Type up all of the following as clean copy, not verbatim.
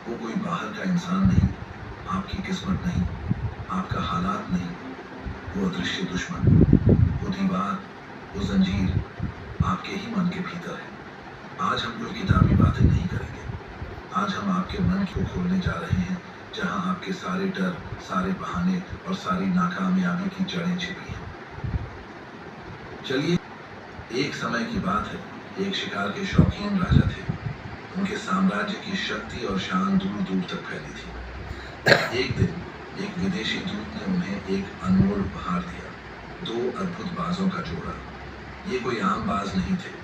वो कोई बाहर का इंसान नहीं, आपकी किस्मत नहीं, आपका हालात नहीं, वो अदृश्य दुश्मन, वो दीवार, वो जंजीर आपके ही मन के भीतर है। आज हम कोई किताबी बातें नहीं करेंगे। आज हम आपके मन को खोलने जा रहे हैं, जहां आपके सारे डर, सारे बहाने और सारी नाकामयाबी की जड़ें छिपी हैं। चलिए, एक समय की बात है, एक शिकार के शौकीन राजा थे। उनके साम्राज्य की शक्ति और शान दूर दूर तक फैली थी। एक दिन एक विदेशी दूत ने उन्हें एक अनमोल उपहार दिया, 2 अद्भुत बाजों का जोड़ा। ये कोई आम बाज नहीं थे।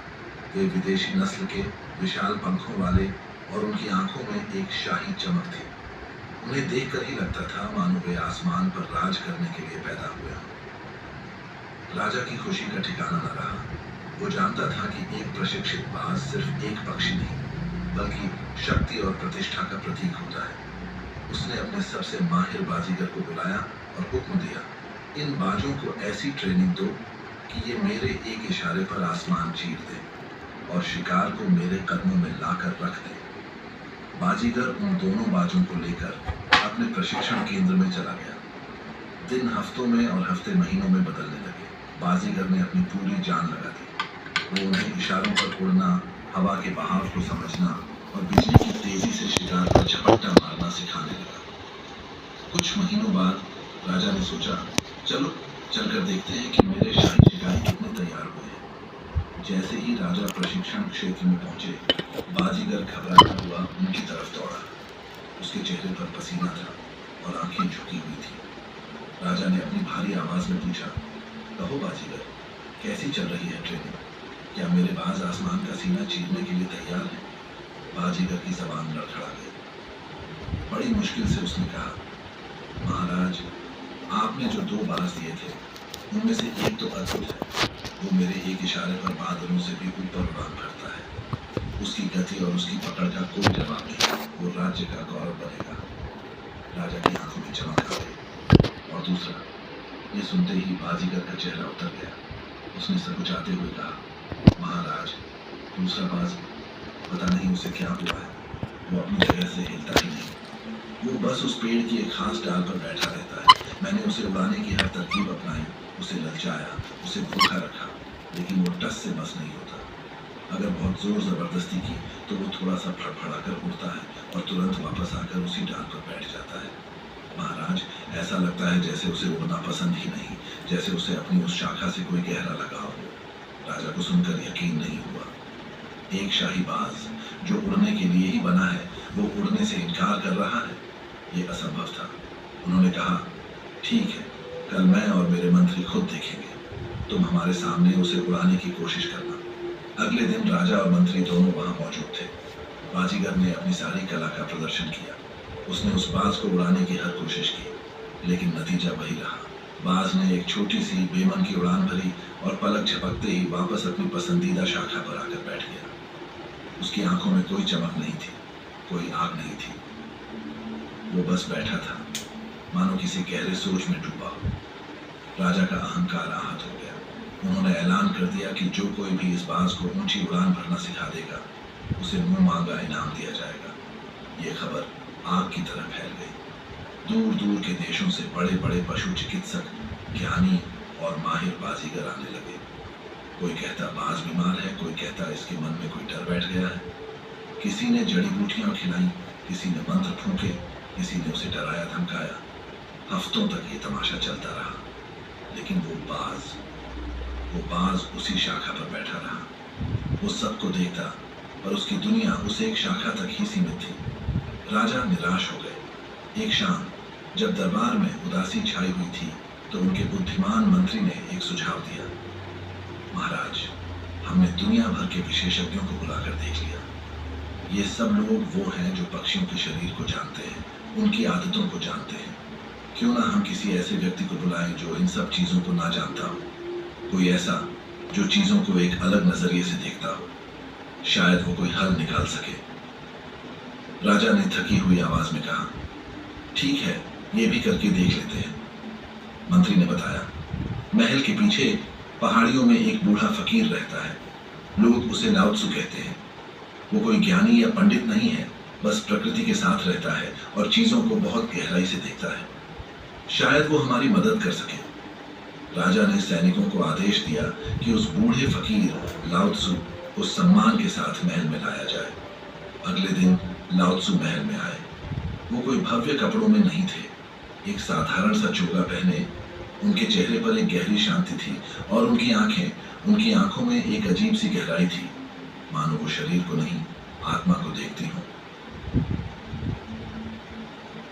वे विदेशी नस्ल के, विशाल पंखों वाले, और उनकी आंखों में एक शाही चमक थी। उन्हें देखकर ही लगता था मानो वे आसमान पर राज करने के लिए पैदा हुए हों। राजा की खुशी का ठिकाना न रहा। वो जानता था कि एक प्रशिक्षित बाज सिर्फ एक पक्षी नहीं, बल्कि शक्ति और प्रतिष्ठा का प्रतीक होता है। उसने अपने सबसे माहिर बाजीगर को बुलाया और हुक्म दिया, इन बाजों को ऐसी ट्रेनिंग दो कि ये मेरे एक इशारे पर आसमान चीर दे और शिकार को मेरे कदमों में लाकर रख दे। बाजीगर उन दोनों बाजों को लेकर अपने प्रशिक्षण केंद्र में चला गया। दिन हफ्तों में और हफ्ते महीनों में बदलने लगे। बाजीगर ने अपनी पूरी जान लगा दी। वो उन्हें इशारों पर उड़ना, हवा के बहाव को समझना और बिजली की तेजी से शिकार पर झपट्टा मारना सिखाने लगा। कुछ महीनों बाद राजा ने सोचा, चलो चलकर देखते हैं कि मेरे शाही शिकारी कितने तैयार हुए हैं। जैसे ही राजा प्रशिक्षण क्षेत्र में पहुंचे, बाजीगर घबराया हुआ उनकी तरफ दौड़ा। उसके चेहरे पर पसीना था और आंखें झुकी हुई थी। राजा ने अपनी भारी आवाज में पूछा, कहो बाजीगर, कैसी चल रही है ट्रेनिंग? क्या मेरे बाज आसमान का सीना चीरने के लिए तैयार है? बाजीगर की जबान लड़खड़ा गई। बड़ी मुश्किल से उसने कहा, महाराज, आपने जो 2 बाज दिए थे, उनमें से एक तो अद्भुत है। वो मेरे एक इशारे पर बादलों से भी ऊपर उड़ान भरता है। उसकी गति और उसकी पकड़ का कोई जवाब नहीं। वो राज्य का गौरव बनेगा। राजा की आंखों में चमक आ गई। और दूसरा, ये सुनते ही बाजीगर का चेहरा उतर गया। उसने सकुचाते हुए कहा, महाराज, दूसरा बाज, पता नहीं उसे क्या हुआ है। वो अपनी जगह से हिलता ही नहीं। वो बस उस पेड़ की एक खास डाल पर बैठा रहता है। मैंने उसे उड़ाने की हर तरकीब अपनाई, उसे ललचाया, उसे भूखा रखा, लेकिन वो टस से बस नहीं होता। अगर बहुत जोर जबरदस्ती की तो वो थोड़ा सा फड़फड़ा कर उड़ता है और तुरंत वापस आकर उसी डाल पर बैठ जाता है। महाराज, ऐसा लगता है जैसे उसे उड़ना पसंद ही नहीं, जैसे उसे अपनी उस शाखा से कोई गहरा लगाव हो। राजा को सुनकर यकीन नहीं हुआ। एक शाही बाज जो उड़ने के लिए ही बना है, वो उड़ने से इनकार कर रहा है। ये असंभव था। उन्होंने कहा, ठीक है, कल मैं और मेरे मंत्री खुद देखेंगे। तुम हमारे सामने उसे उड़ाने की कोशिश करना। अगले दिन राजा और मंत्री दोनों वहां मौजूद थे। बाजीगर ने अपनी सारी कला का प्रदर्शन किया। उसने उस बाज को उड़ाने की हर कोशिश की, लेकिन नतीजा वही रहा। बाज ने एक छोटी सी बेमन की उड़ान भरी और पलक झपकते ही वापस अपनी पसंदीदा शाखा पर आकर बैठ गया। उसकी आंखों में कोई चमक नहीं थी, कोई आग नहीं थी। वो बस बैठा था, मानो किसी गहरे सोच में डूबा हो। राजा का अहंकार आहत हो गया। उन्होंने ऐलान कर दिया कि जो कोई भी इस बाज को ऊंची उड़ान भरना सिखा देगा, उसे मुंह मांगा इनाम दिया जाएगा। ये खबर आग की तरह फैल गई। दूर दूर के देशों से बड़े बड़े पशु चिकित्सक, ज्ञानी और माहिर बाजीगर आने लगे। कोई कहता बाज बीमार है, कोई कहता इसके मन में कोई डर बैठ गया है। किसी ने जड़ी बूटियां खिलाई, किसी ने मंत्र फूंके, किसी ने उसे डराया धमकाया। हफ्तों तक ये तमाशा चलता रहा, लेकिन वो बाज उसी शाखा पर बैठा रहा। वो सबको देखता, पर उसकी दुनिया उस एक शाखा तक ही सीमित थी। राजा निराश हो गए। एक शाम जब दरबार में उदासी छाई हुई थी, तो उनके बुद्धिमान मंत्री ने एक सुझाव दिया। महाराज, हमने दुनिया भर के विशेषज्ञों को बुलाकर देख लिया। ये सब लोग वो हैं जो पक्षियों के शरीर को जानते हैं, उनकी आदतों को जानते हैं। क्यों ना हम किसी ऐसे व्यक्ति को बुलाएं जो इन सब चीजों को ना जानता हो, कोई ऐसा जो चीजों को एक अलग नजरिए से देखता हो। शायद वो कोई हल निकाल सके। राजा ने थकी हुई आवाज में कहा, ठीक है, ये भी करके देख लेते हैं। मंत्री ने बताया, महल के पीछे पहाड़ियों में एक बूढ़ा फकीर रहता है। लोग उसे लाओत्सु कहते हैं। वो कोई ज्ञानी या पंडित नहीं है, बस प्रकृति के साथ रहता है और चीजों को बहुत गहराई से देखता है। शायद वो हमारी मदद कर सके। राजा ने सैनिकों को आदेश दिया कि उस बूढ़े फकीर लाओ त्सु को सम्मान के साथ महल में लाया जाए। अगले दिन लाओ त्सु महल में आए। वो कोई भव्य कपड़ों में नहीं थे। एक साधारण सा चोगा पहने, उनके चेहरे पर एक गहरी शांति थी और उनकी आंखों में एक अजीब सी गहराई थी, मानो वो शरीर को नहीं आत्मा को देखती हो।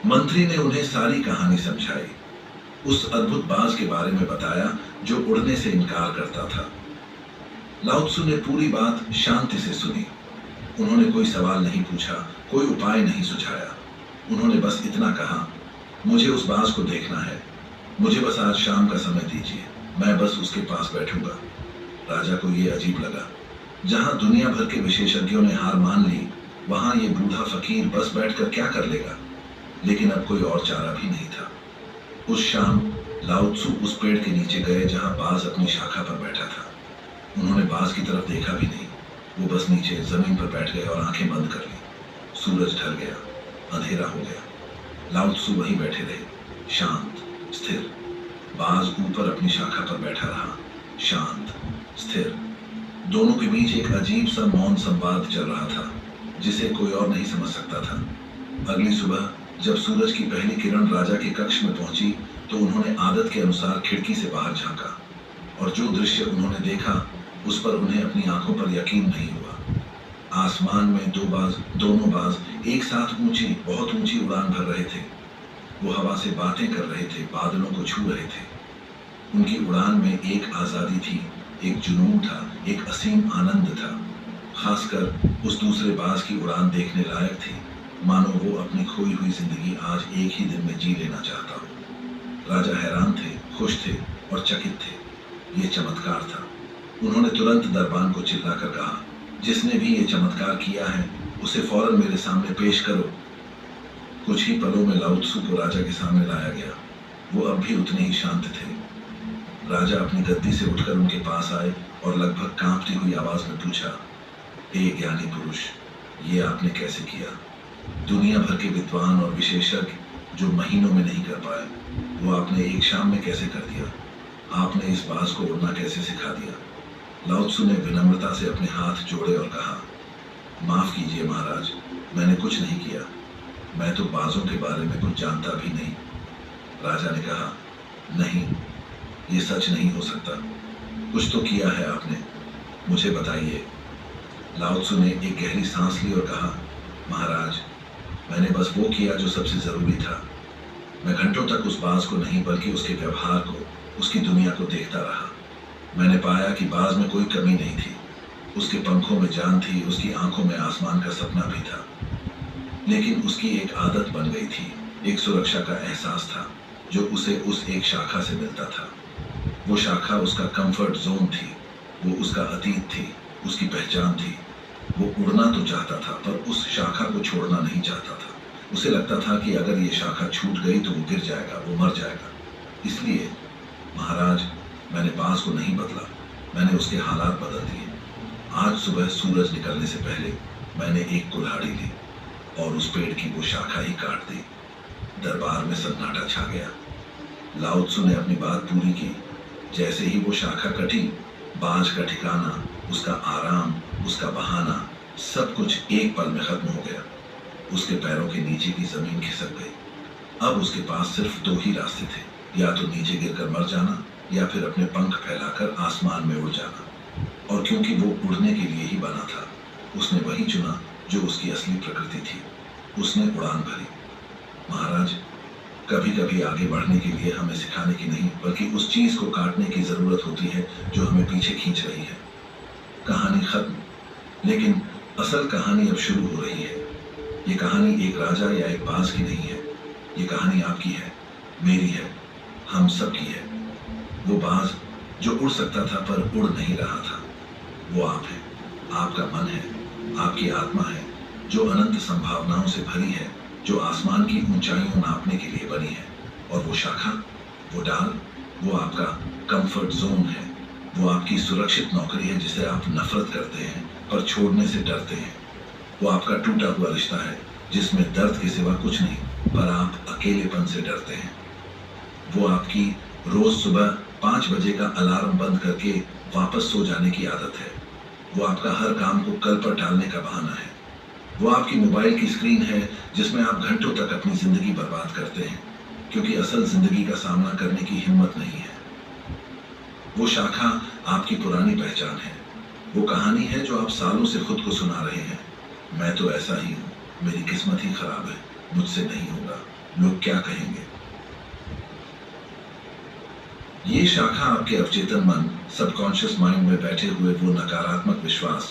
मंत्री ने उन्हें सारी कहानी समझाई, उस अद्भुत बाज के बारे में बताया जो उड़ने से इनकार करता था। लाओ त्सु ने पूरी बात शांति से सुनी। उन्होंने कोई सवाल नहीं पूछा, कोई उपाय नहीं सुझाया। उन्होंने बस इतना कहा, मुझे उस बाज को देखना है, मुझे बस आज शाम का समय दीजिए, मैं बस उसके पास बैठूंगा। राजा को यह अजीब लगा। जहां दुनिया भर के विशेषज्ञों ने हार मान ली, वहां ये बूढ़ा फकीर बस बैठकर क्या कर लेगा। लेकिन अब कोई और चारा भी नहीं था। उस शाम लाओ त्सु उस पेड़ के नीचे गए जहां बाज अपनी शाखा पर बैठा था। उन्होंने बाज की तरफ देखा भी नहीं। वो बस नीचे जमीन पर बैठ गए और आंखें बंद कर ली। सूरज ढल गया, अंधेरा हो गया। लाओ त्सु वहीं बैठे रहे, शांत, स्थिर। बाज ऊपर अपनी शाखा पर बैठा रहा, शांत, स्थिर। दोनों के बीच एक अजीब सा मौन संवाद चल रहा था, जिसे कोई और नहीं समझ सकता था। अगली सुबह जब सूरज की पहली किरण राजा के कक्ष में पहुंची, तो उन्होंने आदत के अनुसार खिड़की से बाहर झांका, और जो दृश्य उन्होंने देखा उस पर उन्हें अपनी आंखों पर यकीन नहीं हुआ। आसमान में दोनों बाज एक साथ बहुत ऊंची उड़ान भर रहे थे। वो हवा से बातें कर रहे थे, बादलों को छू रहे थे। उनकी उड़ान में एक आजादी थी, एक जुनून था, एक असीम आनंद था। खासकर उस दूसरे बाज की उड़ान देखने लायक थी, मानो वो अपनी खोई हुई जिंदगी आज एक ही दिन में जी लेना चाहता हो। राजा हैरान थे, खुश थे और चकित थे। ये चमत्कार था। उन्होंने तुरंत दरबान को चिल्लाकर कहा, जिसने भी ये चमत्कार किया है उसे फौरन मेरे सामने पेश करो। कुछ ही पलों में लाओ त्सु को राजा के सामने लाया गया। वो अब भी उतने ही शांत थे। राजा अपनी गद्दी से उठकर उनके पास आए और लगभग कांपती हुई आवाज में पूछा, हे ज्ञानी पुरुष, ये आपने कैसे किया? दुनिया भर के विद्वान और विशेषज्ञ जो महीनों में नहीं कर पाए, वो आपने एक शाम में कैसे कर दिया? आपने इस बाज को उड़ना कैसे सिखा दिया? लाओ त्सु ने विनम्रता से अपने हाथ जोड़े और कहा, माफ कीजिए महाराज, मैंने कुछ नहीं किया। मैं तो बाजों के बारे में कुछ जानता भी नहीं। राजा ने कहा, नहीं, ये सच नहीं हो सकता। कुछ तो किया है आपने, मुझे बताइए। लाओ त्सु ने एक गहरी सांस ली और कहा, महाराज, मैंने बस वो किया जो सबसे जरूरी था। मैं घंटों तक उस बाज को नहीं बल्कि उसके व्यवहार को, उसकी दुनिया को देखता रहा। मैंने पाया कि बाज में कोई कमी नहीं थी। उसके पंखों में जान थी, उसकी आंखों में आसमान का सपना भी था। लेकिन उसकी एक आदत बन गई थी, एक सुरक्षा का एहसास था जो उसे उस एक शाखा से मिलता था। वो शाखा उसका कंफर्ट जोन थी, वो उसका अतीत थी, उसकी पहचान थी। वो उड़ना तो चाहता था पर उस शाखा को छोड़ना नहीं चाहता था। उसे लगता था कि अगर ये शाखा छूट गई तो वो गिर जाएगा, वो मर जाएगा। इसलिए महाराज, मैंने बाज को नहीं बदला, मैंने उसके हालात बदल दिए। आज सुबह सूरज निकलने से पहले मैंने एक कुल्हाड़ी ली और उस पेड़ की वो शाखा ही काट दी। दरबार में सन्नाटा छा गया। लाओ त्सु ने अपनी बात पूरी की। जैसे ही वो शाखा कटी, बाज का ठिकाना, उसका आराम, उसका बहाना, सब कुछ एक पल में खत्म हो गया। उसके पैरों के नीचे की जमीन खिसक गई। अब उसके पास सिर्फ दो ही रास्ते थे, या तो नीचे गिरकर मर जाना या फिर अपने पंख फैलाकर आसमान में उड़ जाना। और क्योंकि वो उड़ने के लिए ही बना था, उसने वही चुना जो उसकी असली प्रकृति थी। उसने उड़ान भरी। महाराज, कभी कभी आगे बढ़ने के लिए हमें सिखाने की नहीं बल्कि उस चीज को काटने की जरूरत होती है जो हमें पीछे खींच रही है। कहानी खत्म, लेकिन असल कहानी अब शुरू हो रही है। ये कहानी एक राजा या एक बाज की नहीं है। ये कहानी आपकी है, मेरी है, हम सब की है। वो बाज जो उड़ सकता था पर उड़ नहीं रहा था, वो आप है, आपका मन है, आपकी आत्मा है, जो अनंत संभावनाओं से भरी है, जो आसमान की ऊंचाइयों नापने के लिए बनी है। और वो शाखा, वो डाल, वो आपका कंफर्ट जोन है। वो आपकी सुरक्षित नौकरी है जिसे आप नफरत करते हैं पर छोड़ने से डरते हैं। वो आपका टूटा हुआ रिश्ता है जिसमें दर्द के सिवा कुछ नहीं, पर आप अकेलेपन से डरते हैं। वो आपकी रोज सुबह 5 बजे का अलार्म बंद करके वापस सो जाने की आदत है। वो आपका हर काम को कल पर टालने का बहाना है। वो आपकी मोबाइल की स्क्रीन है जिसमें आप घंटों तक अपनी जिंदगी बर्बाद करते हैं, क्योंकि असल जिंदगी का सामना करने की हिम्मत नहीं है। वो शाखा आपकी पुरानी पहचान है। वो कहानी है जो आप सालों से खुद को सुना रहे हैं। मैं तो ऐसा ही हूँ, मेरी किस्मत ही खराब है, मुझसे नहीं होगा, लोग क्या कहेंगे। ये शाखा आपके अवचेतन मन, सबकॉन्शियस माइंड में बैठे हुए वो नकारात्मक विश्वास,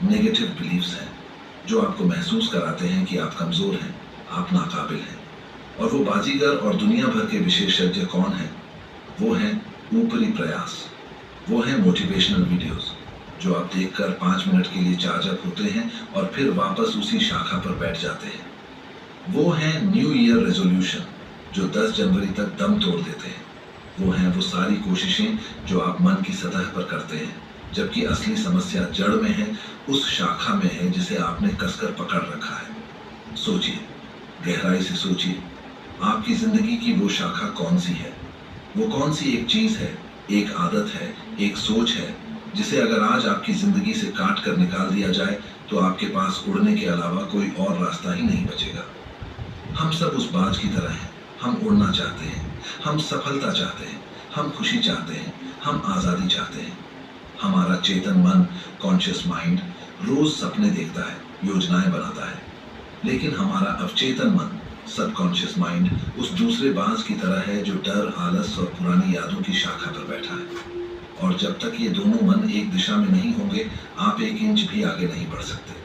नेगेटिव बिलीफ्स हैं जो आपको महसूस कराते हैं कि आप कमजोर हैं, आप नाकाबिल हैं। और वो बाजीगर और दुनिया भर के विशेषज्ञ कौन हैं? वो हैं ऊपरी प्रयास। वो हैं मोटिवेशनल वीडियोस जो आप देखकर 5 मिनट के लिए चार्ज अप होते हैं और फिर वापस उसी शाखा पर बैठ जाते हैं। वो हैं न्यू ईयर रेजोल्यूशन जो 10 जनवरी तक दम तोड़ देते हैं। वो हैं वो सारी कोशिशें जो आप मन की सतह पर करते हैं, जबकि असली समस्या जड़ में है, उस शाखा में है जिसे आपने कसकर पकड़ रखा है। सोचिए, गहराई से सोचिए, आपकी जिंदगी की वो शाखा कौन सी है? वो कौन सी एक चीज है, एक आदत है, एक सोच है जिसे अगर आज आपकी जिंदगी से काट कर निकाल दिया जाए तो आपके पास उड़ने के अलावा कोई और रास्ता ही नहीं बचेगा। हम सब उस बाज की तरह हैं। हम उड़ना चाहते हैं, हम सफलता चाहते हैं, हम खुशी चाहते हैं, हम आजादी चाहते हैं। हमारा चेतन मन, कॉन्शियस माइंड रोज सपने देखता है, योजनाएं बनाता है, लेकिन हमारा अवचेतन मन, सबकॉन्शियस माइंड उस दूसरे बाज की तरह है जो डर, आलस और पुरानी यादों की शाखा पर बैठा है। और जब तक ये दोनों मन एक दिशा में नहीं होंगे, आप 1 इंच भी आगे नहीं बढ़ सकते।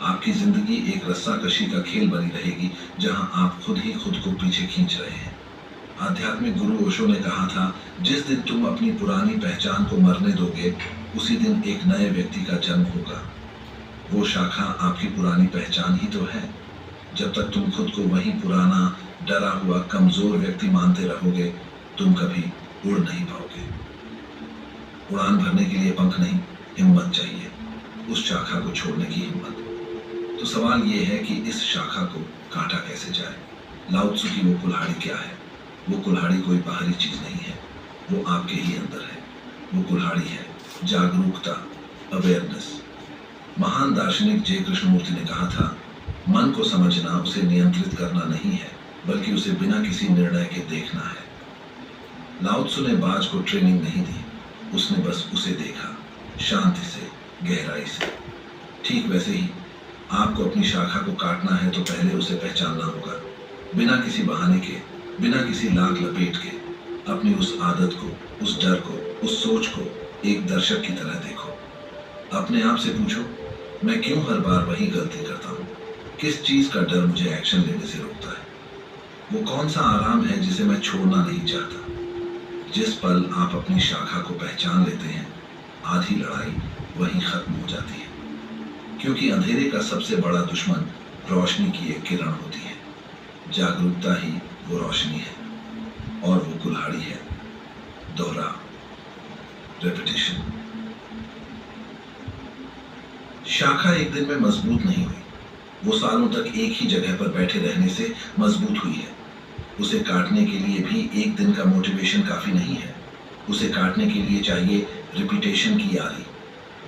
आपकी जिंदगी एक रस्साकशी का खेल बनी रहेगी जहां आप खुद ही खुद को पीछे खींच रहे हैं। आध्यात्मिक गुरु ओशो ने कहा था, जिस दिन तुम अपनी पुरानी पहचान को मरने दोगे, उसी दिन एक नए व्यक्ति का जन्म होगा। वो शाखा आपकी पुरानी पहचान ही तो है। जब तक तुम खुद को वही पुराना, डरा हुआ, कमजोर व्यक्ति मानते रहोगे, तुम कभी उड़ नहीं पाओगे। उड़ान भरने के लिए पंख नहीं, हिम्मत चाहिए, उस शाखा को छोड़ने की हिम्मत। तो सवाल ये है कि इस शाखा को काटा कैसे जाए। लाओ त्सु की वो कुल्हाड़ी क्या है? वो कुल्हाड़ी कोई बाहरी चीज नहीं है, वो आपके ही अंदर है। वो कुल्हाड़ी है जागरूकता, अवेयरनेस। महान दार्शनिक जे कृष्णमूर्ति ने कहा था, मन को समझना उसे नियंत्रित करना नहीं है, बल्कि उसे बिना किसी निर्णय के देखना है। लाओ त्सु ने बाज को ट्रेनिंग नहीं दी, उसने बस उसे देखा, शांति से, गहराई से। ठीक वैसे ही आपको अपनी शाखा को काटना है तो पहले उसे पहचानना होगा, बिना किसी बहाने के, बिना किसी लाग लपेट के। अपनी उस आदत को, उस डर को, उस सोच को एक दर्शक की तरह देखो। अपने आप से पूछो, मैं क्यों हर बार वही गलती करता हूँ? किस चीज का डर मुझे एक्शन लेने से रोकता है? वो कौन सा आराम है जिसे मैं छोड़ना नहीं चाहता? जिस पल आप अपनी शाखा को पहचान लेते हैं, आधी लड़ाई वहीं खत्म हो जाती है, क्योंकि अंधेरे का सबसे बड़ा दुश्मन रोशनी की एक किरण होती है। जागरूकता ही वो रोशनी है, और वो कुल्हाड़ी है दोहराव, रेपिटेशन। शाखा एक दिन में मजबूत नहीं हुई, वो सालों तक एक ही जगह पर बैठे रहने से मजबूत हुई है। उसे काटने के लिए भी एक दिन का मोटिवेशन काफी नहीं है। उसे काटने के लिए चाहिए रिपीटेशन की यारी,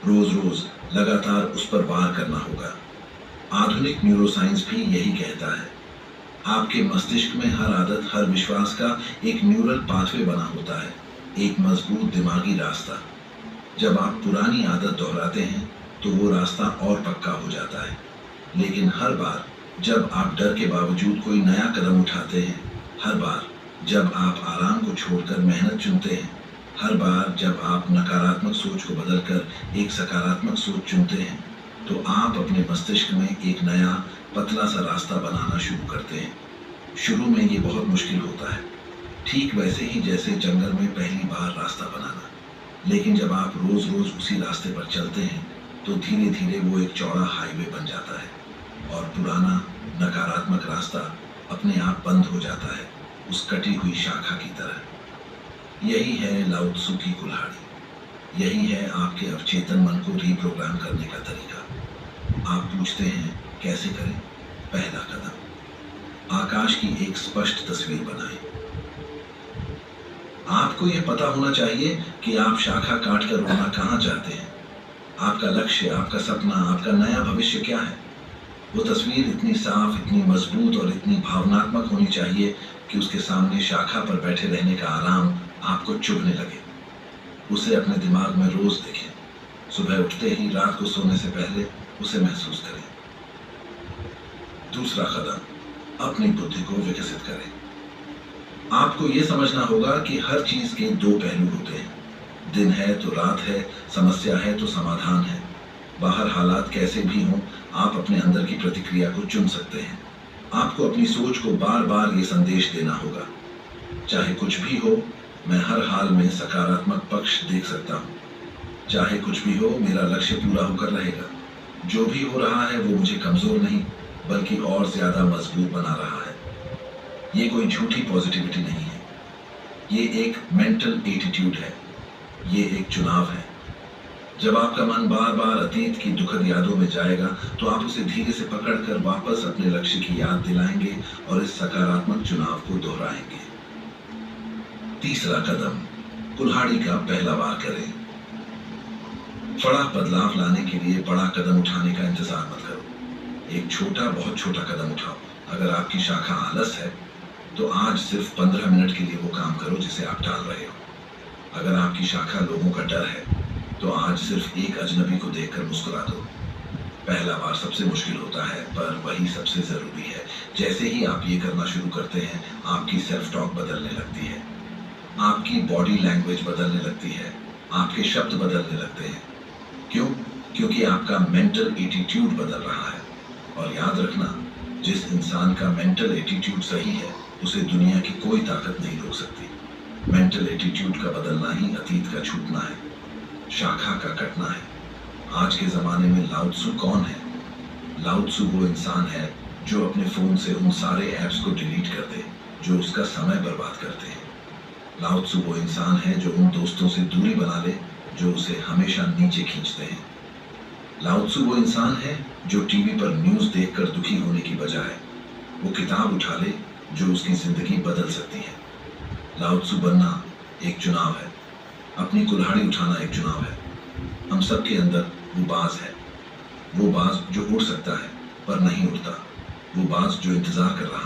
रोज रोज लगातार उस पर वार करना होगा। आधुनिक न्यूरोसाइंस भी यही कहता है। आपके मस्तिष्क में हर आदत, हर विश्वास का एक न्यूरल पाथवे बना होता है, एक मजबूत दिमागी रास्ता। जब आप पुरानी आदत दोहराते हैं तो वो रास्ता और पक्का हो जाता है। लेकिन हर बार जब आप डर के बावजूद कोई नया कदम उठाते हैं, हर बार जब आप आराम को छोड़कर मेहनत चुनते हैं, हर बार जब आप नकारात्मक सोच को बदलकर एक सकारात्मक सोच चुनते हैं, तो आप अपने मस्तिष्क में एक नया पतला सा रास्ता बनाना शुरू करते हैं। शुरू में ये बहुत मुश्किल होता है, ठीक वैसे ही जैसे जंगल में पहली बार रास्ता बनाना। लेकिन जब आप रोज रोज उसी रास्ते पर चलते हैं तो धीरे धीरे वो एक चौड़ा हाईवे बन जाता है और पुराना नकारात्मक रास्ता अपने आप बंद हो जाता है, उस कटी हुई शाखा की तरह। यही है लाओ त्सु की कुल्हाड़ी, यही है आपके अवचेतन मन को रीप्रोग्राम करने का तरीका। आप पूछते हैं कैसे करें? पहला कदम, आकाश की एक स्पष्ट तस्वीर बनाएं। आपको यह पता होना चाहिए कि आप शाखा काटकर उड़ना कहां चाहते हैं। आपका लक्ष्य, आपका सपना, आपका नया भविष्य क्या है। वो तस्वीर इतनी साफ, इतनी मजबूत और इतनी भावनात्मक होनी चाहिए कि उसके सामने शाखा पर बैठे रहने का आराम आपको चुभने लगे। उसे अपने दिमाग में रोज देखें। सुबह उठते ही, रात को सोने से पहले उसे महसूस करें। दूसरा कदम, अपनी बुद्धि को विकसित करें। आपको यह समझना होगा कि हर चीज के दो पहलू होते हैं। दिन है तो रात है, समस्या है तो समाधान है। बाहर हालात कैसे भी हों, आप अपने अंदर की प्रतिक्रिया को चुन सकते हैं। आपको अपनी सोच को बार बार ये संदेश देना होगा, चाहे कुछ भी हो, मैं हर हाल में सकारात्मक पक्ष देख सकता हूँ। चाहे कुछ भी हो, मेरा लक्ष्य पूरा होकर रहेगा। जो भी हो रहा है वो मुझे कमजोर नहीं बल्कि और ज्यादा मजबूत बना रहा है। ये कोई झूठी पॉजिटिविटी नहीं है, ये एक मेंटल एटीट्यूड है, ये एक चुनाव है। जब आपका मन बार बार अतीत की दुखद यादों में जाएगा तो आप उसे धीरे से पकड़कर वापस अपने लक्ष्य की याद दिलाएंगे और इस सकारात्मक चुनाव को दोहराएंगे। तीसरा कदम, कुल्हाड़ी का पहला वार करें। बड़ा बदलाव लाने के लिए बड़ा कदम उठाने का इंतजार मत करो। एक छोटा, बहुत छोटा कदम उठाओ। अगर आपकी शाखा आलस है तो आज सिर्फ 15 मिनट के लिए वो काम करो जिसे आप टाल रहे हो। अगर आपकी शाखा लोगों का डर है तो आज सिर्फ एक अजनबी को देखकर मुस्कुरा दो। पहला बार सबसे मुश्किल होता है, पर वही सबसे जरूरी है। जैसे ही आप ये करना शुरू करते हैं, आपकी सेल्फ टॉक बदलने लगती है, आपकी बॉडी लैंग्वेज बदलने लगती है, आपके शब्द बदलने लगते हैं। क्यों? क्योंकि आपका मेंटल एटीट्यूड बदल रहा है। और याद रखना, जिस इंसान का मेंटल एटीट्यूड सही है उसे दुनिया की कोई ताकत नहीं रोक सकती। मेंटल एटीट्यूड का बदलना ही अतीत का छूटना है, शाखा का कटना है। आज के जमाने में लाओ त्सु कौन है? लाओ त्सु वो इंसान है जो अपने फोन से उन सारे ऐप्स को डिलीट कर दे जो उसका समय बर्बाद करते हैं। लाओ त्सु वो इंसान है जो उन दोस्तों से दूरी बना ले जो उसे हमेशा नीचे खींचते हैं। लाओ त्सु वो इंसान है जो टीवी पर न्यूज देखकर दुखी होने की बजाय वो किताब उठा ले जो उसकी जिंदगी बदल सकती है। लाओ त्सु बनना एक चुनाव है, अपनी कुल्हाड़ी उठाना एक चुनाव है। हम सबके अंदर वो बाज है, वो बाज जो उड़ सकता है पर नहीं उड़ता, वो बाज जो इंतजार कर रहा है।